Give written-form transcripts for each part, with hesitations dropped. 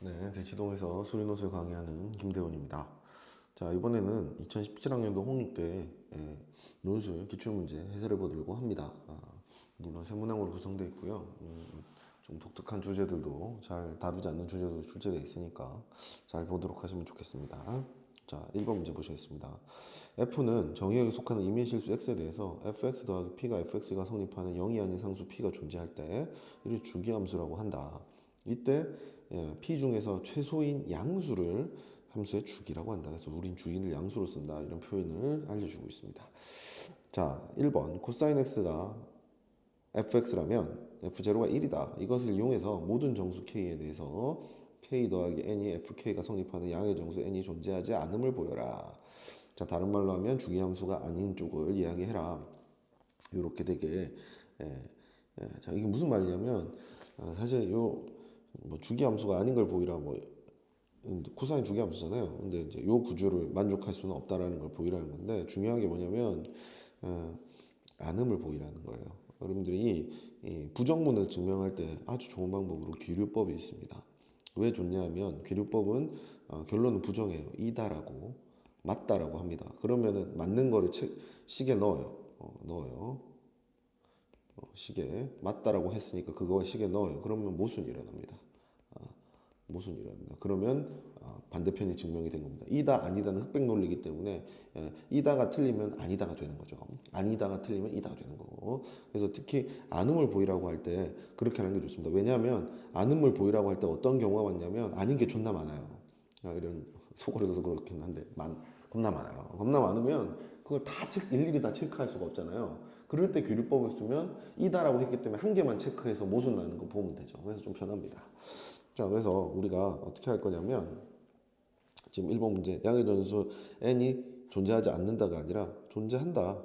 네, 대치동에서 수리노술 강의하는 김대원입니다. 자, 이번에는 2017학년도 홍익대 논술 기출문제 해설해 보려고 합니다. 물론 세문항으로 구성되어 있고요. 좀 독특한 주제들도 잘 다루지 않는 주제도 출제되어 있으니까 잘 보도록 하시면 좋겠습니다. 자, 1번 문제 보시겠습니다. F는 정의역에 속하는 임의실수 X에 대해서 fx 더하기 p가 fx가 성립하는 0이 아닌 상수 p가 존재할 때 이를 주기함수라고 한다. 이때 p 중에서 최소인 양수를 함수의 주기라고 한다. 그래서 우린 주기를 양수로 쓴다. 이런 표현을 알려주고 있습니다. 자, 1번 코사인 x가 fx라면 f0가 1이다. 이것을 이용해서 모든 정수 k에 대해서 k 더하기 n이 fk가 성립하는 양의 정수 n이 존재하지 않음을 보여라. 자, 다른 말로 하면 주기함수가 아닌 쪽을 이야기해라. 이렇게 되게 자, 이게 무슨 말이냐면 사실 요 뭐 주기함수가 아닌 걸 보이라 뭐 코사인 주기함수잖아요. 근데 이제 요 구조를 만족할 수는 없다라는 걸 보이라는 건데 중요한 게 뭐냐면 어, 안음을 보이라는 거예요. 여러분들이 이 부정문을 증명할 때 아주 좋은 방법으로 귀류법이 있습니다. 왜 좋냐면 귀류법은 결론은 부정해요. 이다라고 맞다라고 합니다. 그러면은 맞는 거를 식에 넣어요. 넣어요. 식에 맞다라고 했으니까 그거 식에 넣어요. 그러면 모순이 일어납니다. 모순이 일어납니다. 그러면 반대편이 증명이 된 겁니다. 이다 아니다는 흑백 논리이기 때문에 이다가 틀리면 아니다가 되는 거죠. 아니다가 틀리면 이다가 되는 거고. 그래서 특히 안음을 보이라고 할 때 그렇게 하는 게 좋습니다. 왜냐하면 안음을 보이라고 할 때 어떤 경우가 많냐면 아닌 게 존나 많아요. 이런 속으로 서 그렇긴 한데 겁나 많아요. 겁나 많으면 그걸 다 일일이 다 체크할 수가 없잖아요. 그럴 때 귀류법을 쓰면 이다라고 했기 때문에 한 개만 체크해서 모순 나는 거 보면 되죠. 그래서 좀 편합니다. 자, 그래서 우리가 어떻게 할 거냐면 지금 1번 문제 양의 전수 n이 존재하지 않는다가 아니라 존재한다.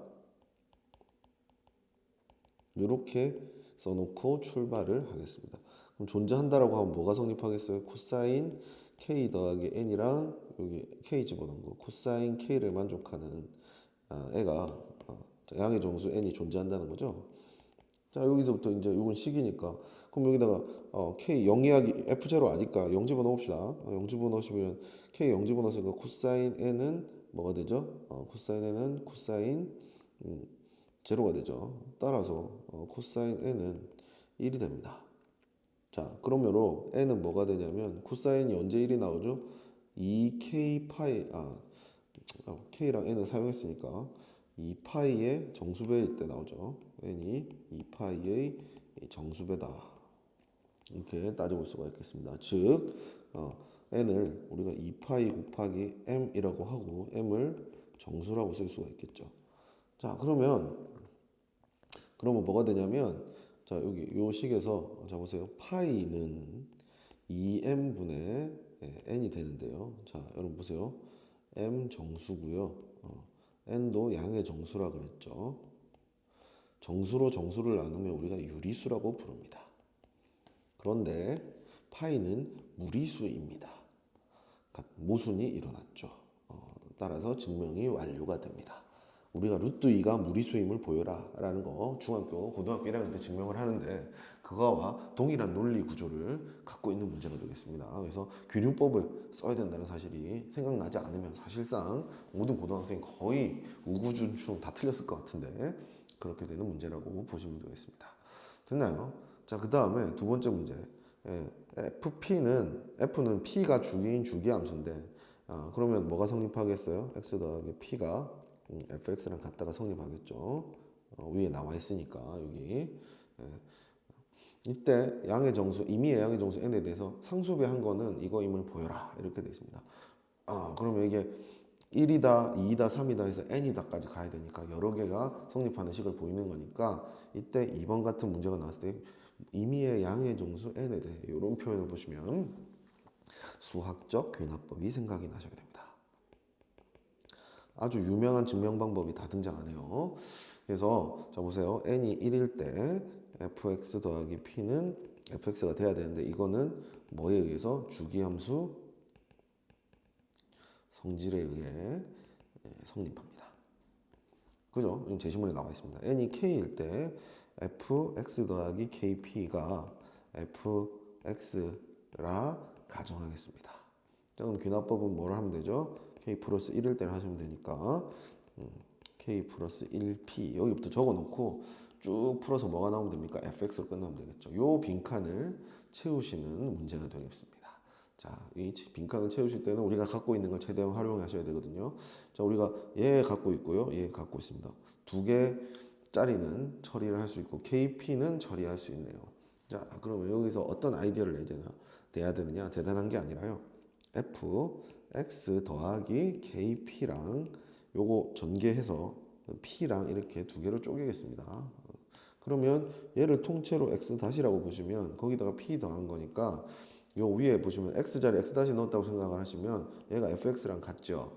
이렇게 써놓고 출발을 하겠습니다. 그럼 존재한다라고 하면 뭐가 성립하겠어요? 코사인 k 더하기 n이랑 여기 k 집어넣은 거 코사인 k를 만족하는 애가 양의 정수 n이 존재한다는 거죠. 자, 여기서부터 이제 이건 식이니까 그럼 여기다가 k 0 이하기 f0 아니까 0 집어넣읍시다. 0 집어넣으시면 k 0 집어넣으니까 코사인 n은 뭐가 되죠? 코사인 n은 코사인 제로가 되죠. 따라서 코사인 n은 1이 됩니다. 자, 그러므로 n은 뭐가 되냐면 코사인이 언제 1이 나오죠? 2k 파이 k랑 n을 사용했으니까 2파이의 정수배일 때 나오죠. n이 2파이의 정수배다. 이렇게 따져볼 수가 있겠습니다. 즉 n을 우리가 2파이 곱하기 m이라고 하고 m을 정수라고 쓸 수가 있겠죠. 자, 그러면 뭐가 되냐면 자, 여기 요 식에서 자 보세요. 파이는 2m분의 n이 되는데요. 자, 여러분 보세요. m 정수고요. n도 양의 정수라 그랬죠. 정수로 정수를 나누면 우리가 유리수라고 부릅니다. 그런데 파이는 무리수입니다. 모순이 일어났죠. 따라서 증명이 완료가 됩니다. 우리가 루트 2가 무리수임을 보여라 라는 거 중학교, 고등학교 1학년 때 증명을 하는데 그거와 동일한 논리 구조를 갖고 있는 문제가 되겠습니다. 그래서 귀류법을 써야 된다는 사실이 생각나지 않으면 사실상 모든 고등학생이 거의 우구준충 다 틀렸을 것 같은데 그렇게 되는 문제라고 보시면 되겠습니다. 됐나요? 자, 그 다음에 두 번째 문제. F는 P가 주기인 주기함수인데 그러면 뭐가 성립하겠어요? X 더하기 P가 fx랑 같다가 성립하겠죠. 위에 나와 있으니까 여기 이때 양의 정수 임의의 양의 정수 n에 대해서 상수배한 거는 이거임을 보여라 이렇게 되어 있습니다. 그러면 이게 1이다, 2이다, 3이다 해서 n이다까지 가야 되니까 여러 개가 성립하는 식을 보이는 거니까 이때 2번 같은 문제가 나왔을 때 임의의 양의 정수 n에 대해 이런 표현을 보시면 수학적 귀납법이 생각이 나셔야 됩니다. 아주 유명한 증명 방법이 다 등장하네요. 그래서 자 보세요. n이 1일 때 fx 더하기 p는 fx가 돼야 되는데 이거는 뭐에 의해서 주기함수 성질에 의해 성립합니다. 그죠? 이건 제시문에 나와 있습니다. n이 k일 때 fx 더하기 kp가 fx라 가정하겠습니다. 자, 그럼 귀납법은 뭐를 하면 되죠? k 플러스 1일 때를 하시면 되니까 k 플러스 1p 여기부터 적어놓고 쭉 풀어서 뭐가 나오면 됩니까? fx로 끝나면 되겠죠. 요 빈칸을 채우시는 문제가 되겠습니다. 자, 이 빈칸을 채우실 때는 우리가 갖고 있는 걸 최대한 활용하셔야 되거든요. 자, 우리가 얘 갖고 있고요. 얘 갖고 있습니다. 두 개짜리는 처리를 할 수 있고 kp는 처리할 수 있네요. 자, 그러면 여기서 어떤 아이디어를 내야 되느냐? 대단한 게 아니라요. fx 더하기 kp랑 요거 전개해서 p랑 이렇게 두 개로 쪼개겠습니다. 그러면 얘를 통째로 x 다시라고 보시면 거기다가 p 더한 거니까 요 위에 보시면 x자리 x 다시 넣었다고 생각을 하시면 얘가 fx랑 같죠.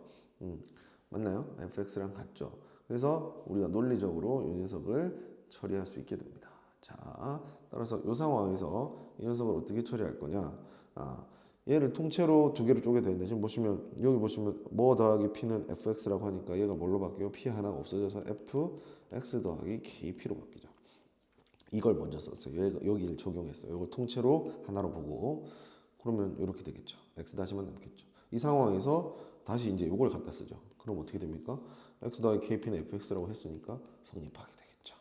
맞나요? fx랑 같죠. 그래서 우리가 논리적으로 이 녀석을 처리할 수 있게 됩니다. 자, 따라서 이 상황에서 이 녀석을 어떻게 처리할 거냐? 얘를 통째로 두 개로 쪼개 되는데 지금 보시면 여기 보시면 뭐 더하기 p는 fx라고 하니까 얘가 뭘로 바뀌어요? p 하나가 없어져서 fx 더하기 kp로 바뀌죠. 이걸 먼저 썼어요. 여기를 적용했어요. 이걸 통째로 하나로 보고 그러면 이렇게 되겠죠. x 다시만 남겠죠. 이 상황에서 다시 이제 이걸 갖다 쓰죠. 그럼 어떻게 됩니까? x 더하기 kp는 fx라고 했으니까 성립하게 되겠죠.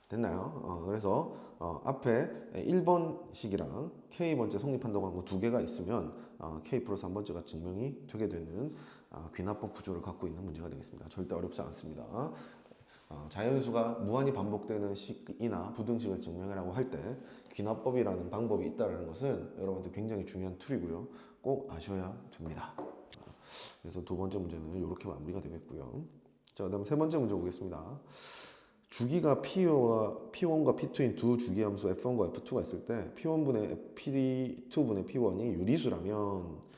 됐나요? 그래서 앞에 1번식이랑 k번째 성립한다고 한 거 두 개가 있으면 k 플러스 한 번째가 증명이 되게 되는 귀납법 구조를 갖고 있는 문제가 되겠습니다. 절대 어렵지 않습니다. 자연수가 무한히 반복되는 식이나 부등식을 증명하라고 할 때 귀납법이라는 방법이 있다는 것은 여러분들 굉장히 중요한 툴이고요. 꼭 아셔야 됩니다. 그래서 두 번째 문제는 이렇게 마무리가 되겠고요. 자, 그다음 세 번째 문제 보겠습니다. 주기가 P1과 P2인 두 주기 함수 F1과 F2가 있을 때 P1분의 P2분의 P1이 유리수라면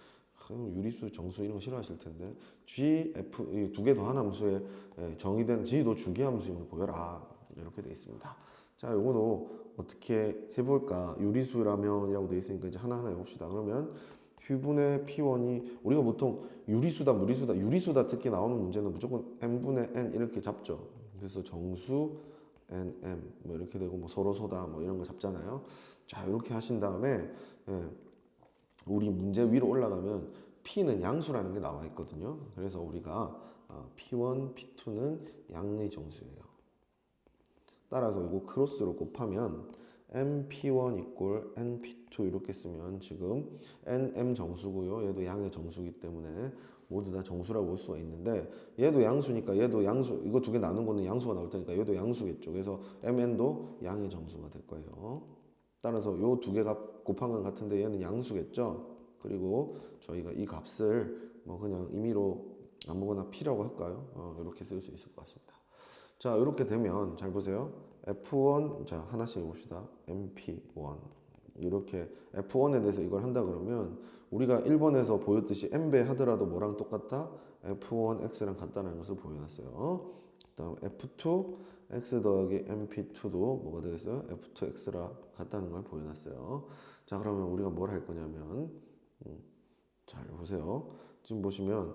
유리수, 정수 이런 거 싫어하실 텐데 G, F 두 개 더한 함수에 정의된 G도 주기 함수임을 보여라 이렇게 되어 있습니다. 자, 요거도 어떻게 해볼까? 유리수라면이라고 되어 있으니까 이제 하나하나 해봅시다. 그러면 P분의 P1이 우리가 보통 유리수다, 무리수다, 유리수다 특히 나오는 문제는 무조건 N분의 N 이렇게 잡죠. 그래서 정수 NM 뭐 이렇게 되고 뭐 서로소다 뭐 이런 거 잡잖아요. 자, 이렇게 하신 다음에 우리 문제 위로 올라가면 P는 양수라는 게 나와 있거든요. 그래서 우리가 P1, P2는 양의 정수예요. 따라서 이거 크로스로 곱하면 NP1 이꼴 NP2 이렇게 쓰면 지금 NM 정수고요. 얘도 양의 정수이기 때문에 모두 다 정수라고 볼 수가 있는데 얘도 양수니까 얘도 양수, 이거 두 개 나눈 거는 양수가 나올 테니까 얘도 양수겠죠. 그래서 MN도 양의 정수가 될 거예요. 따라서 요 두 개가 곱한 건 같은데 얘는 양수겠죠. 그리고 저희가 이 값을 뭐 그냥 임의로 아무거나 P라고 할까요? 이렇게 쓸 수 있을 것 같습니다. 자, 이렇게 되면 잘 보세요. F1 자 하나씩 해봅시다. MP1 이렇게 F1에 대해서 이걸 한다 그러면 우리가 1번에서 보였듯이 N배 하더라도 뭐랑 똑같다? F1X랑 같다는 것을 보여놨어요. 그다음 F2 X 더하기 MP2도 뭐가 되겠어요? F2X랑 같다는 걸 보여놨어요. 자, 그러면 우리가 뭘 할 거냐면 잘 보세요. 지금 보시면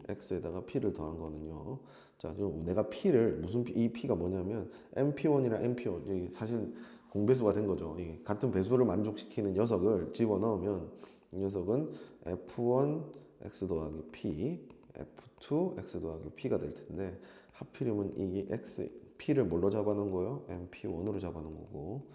X에다가 P를 더한 거는요. 자, 내가 P를 무슨 이 P가 뭐냐면 MP1이랑 MP1 여기 사실 공배수가 된 거죠. 이 같은 배수를 만족시키는 녀석을 집어넣으면 이 녀석은 F1 X 더하기 P, F2 X 더하기 P가 될 텐데 하필이면 이게 P를 뭘로 잡아놓은 거예요? MP1으로 잡아놓은 거고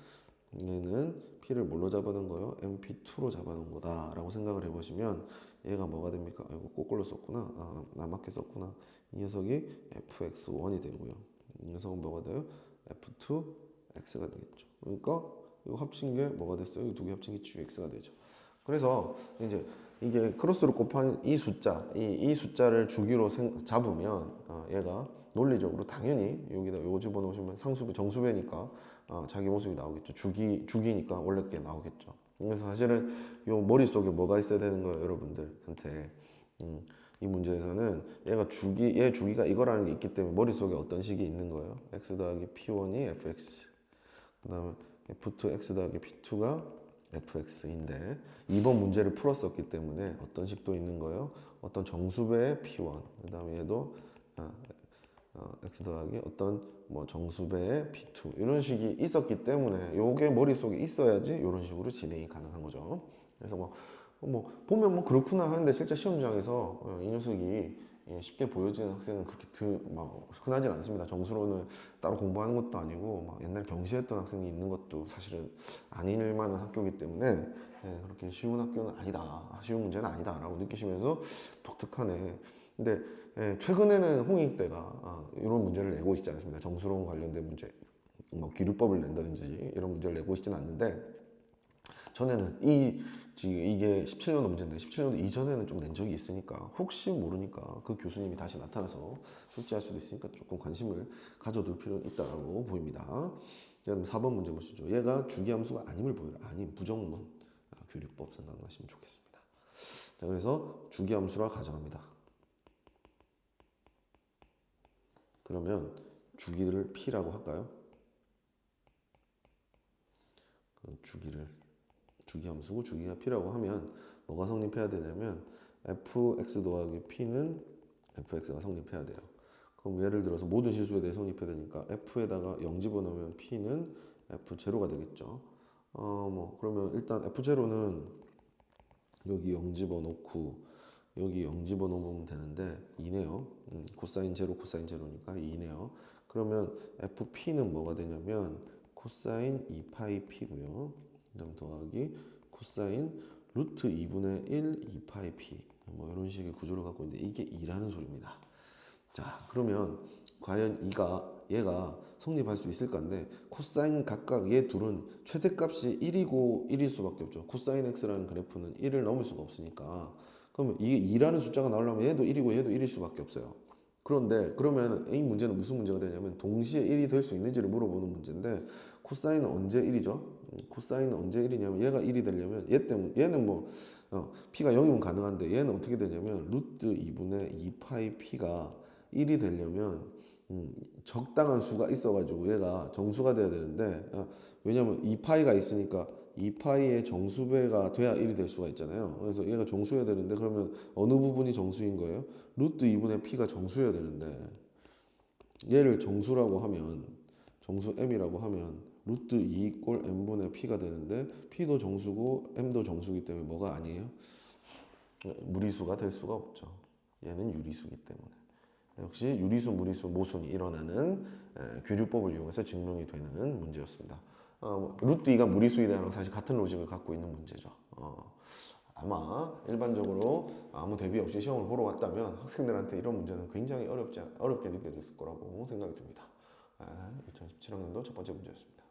얘는 P를 뭘로 잡아놓은 거예요? MP2로 잡아놓은 거다라고 생각을 해보시면 얘가 뭐가 됩니까? 이거 거꾸로 썼구나. 나맞게 썼구나. 이 녀석이 fx1이 되고요. 이 녀석은 뭐가 돼요? f2x가 되겠죠. 그러니까 이거 합친 게 뭐가 됐어요? 이 두 개 합친 게 gx가 되죠. 그래서 이제 이게 크로스로 곱한 이 숫자, 이 숫자를 주기로 잡으면 얘가 논리적으로 당연히 여기다 요거 집어넣으시면 상수배, 정수배니까 자기 모습이 나오겠죠. 주기니까 원래 게 나오겠죠. 그래서 사실은 요 머릿속에 뭐가 있어야 되는 거예요, 여러분들한테. 이 문제에서는 얘 주기가 이거라는 게 있기 때문에 머릿속에 어떤 식이 있는 거예요. x 더하기 p1이 fx, 그 다음에 f2 x 더하기 p2가 fx인데 2번 문제를 풀었었기 때문에 어떤 식도 있는 거예요. 어떤 정수배의 p1, 그 다음에 얘도 x 더하기 어떤 뭐 정수배의 p2 이런 식이 있었기 때문에 요게 머릿속에 있어야지 이런 식으로 진행이 가능한 거죠. 그래서 뭐 보면 뭐 그렇구나 하는데 실제 시험장에서 이 녀석이 쉽게 보여지는 학생은 그렇게 막 흔하진 않습니다. 정수로는 따로 공부하는 것도 아니고 막 옛날 경시했던 학생이 있는 것도 사실은 아닐 만한 학교이기 때문에 그렇게 쉬운 학교는 아니다, 쉬운 문제는 아니다라고 느끼시면서 독특하네. 근데 최근에는 홍익대가 이런 문제를 내고 있지 않습니다. 정수론 관련된 문제, 뭐 기류법을 낸다든지 이런 문제를 내고 있지는 않는데 전에는 지금 이게 17년도 문제인데 17년도 이전에는 좀 낸 적이 있으니까 혹시 모르니까 그 교수님이 다시 나타나서 출제할 수도 있으니까 조금 관심을 가져둘 필요는 있다고 보입니다. 그럼 4번 문제 보시죠. 얘가 주기함수가 아님을 보여라. 아님 부정문 규律법 생각나시면 좋겠습니다. 자, 그래서 주기함수라 가정합니다. 그러면 주기를 p라고 할까요? 주기함수고 주기가 p라고 하면 뭐가 성립해야 되냐면 fx 더하기 p는 fx가 성립해야 돼요. 그럼 예를 들어서 모든 실수에 대해 성립해야 되니까 f에다가 0 집어넣으면 p는 f0가 되겠죠. 그러면 일단 f0는 여기 0 집어넣고 여기 0 집어넣으면 되는데 2네요. 코사인 제로 코사인 제로니까 2네요. 그러면 fp는 뭐가 되냐면 코사인 2파이 p고요. 그다음 더하기 코사인 루트 2분의 1 2파이 p 뭐 이런 식의 구조를 갖고 있는데 이게 2라는 소리입니다. 자, 그러면 과연 얘가 성립할 수 있을 건데 코사인 각각 얘 둘은 최대값이 1이고 1일 수밖에 없죠. 코사인 x라는 그래프는 1을 넘을 수가 없으니까 그러면 이게 2라는 숫자가 나오려면 얘도 1이고 얘도 1일 수밖에 없어요. 그런데 그러면 이 문제는 무슨 문제가 되냐면 동시에 1이 될 수 있는지를 물어보는 문제인데 코사인은 언제 1이죠? 코사인은 언제 1이냐면 얘가 1이 되려면 얘 때문에 얘는 p가 0이면 가능한데 얘는 어떻게 되냐면 루트 2분의 2파이 p가 1이 되려면 적당한 수가 있어가지고 얘가 정수가 돼야 되는데 왜냐면 2파이가 있으니까 2파이의 정수배가 돼야 1이 될 수가 있잖아요. 그래서 얘가 정수여야 되는데 그러면 어느 부분이 정수인 거예요? 루트 2분의 p가 정수여야 되는데 얘를 정수라고 하면 정수 m이라고 하면 루트 2 꼴 m분의 p가 되는데 p도 정수고 m도 정수기 때문에 뭐가 아니에요? 무리수가 될 수가 없죠. 얘는 유리수기 때문에. 역시 유리수, 무리수, 모순이 일어나는 규律법을 이용해서 증명이 되는 문제였습니다. 루트 2가 무리수이다랑 사실 같은 로직을 갖고 있는 문제죠. 아마 일반적으로 아무 대비 없이 시험을 보러 왔다면 학생들한테 이런 문제는 굉장히 어렵게 느껴졌을 거라고 생각이 듭니다. 2017학년도 첫 번째 문제였습니다.